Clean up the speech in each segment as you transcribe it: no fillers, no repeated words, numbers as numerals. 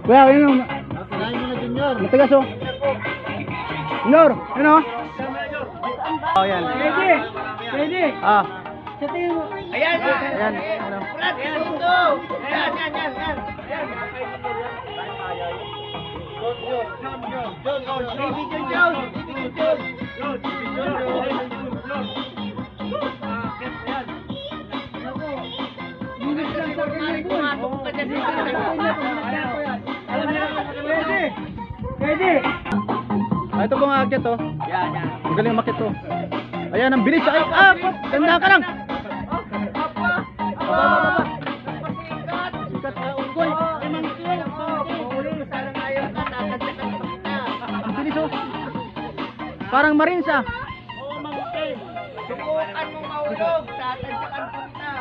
Kuya, yun o. Matigas o. Junior, yun o. Oh, yan. Ready? Ah. Sa tingin mo. Ayan. Ayan. Ano? Ready? Ah, ito pong aakyat to. Yan. Ang galing umakyat to. Ayan, ang bilis. Ay, ganda ka lang. Sikat na unggoy. Ang bilis oh. Parang marines ah. Subukan mong mahulog, tatadyakan punta.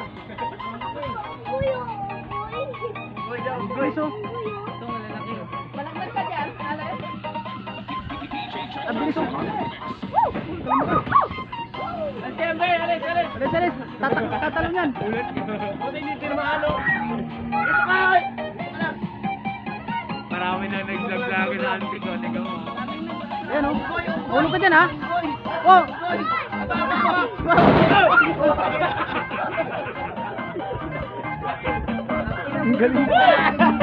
Ang bilis oh. Malakad ka dyan, alay. Ang bilis oh. Alis. Alis. Tatalon yan. Marami na nag-vlog na antik ko. Ayan oh. Ulog ka dyan ha. Oh. Ang galing.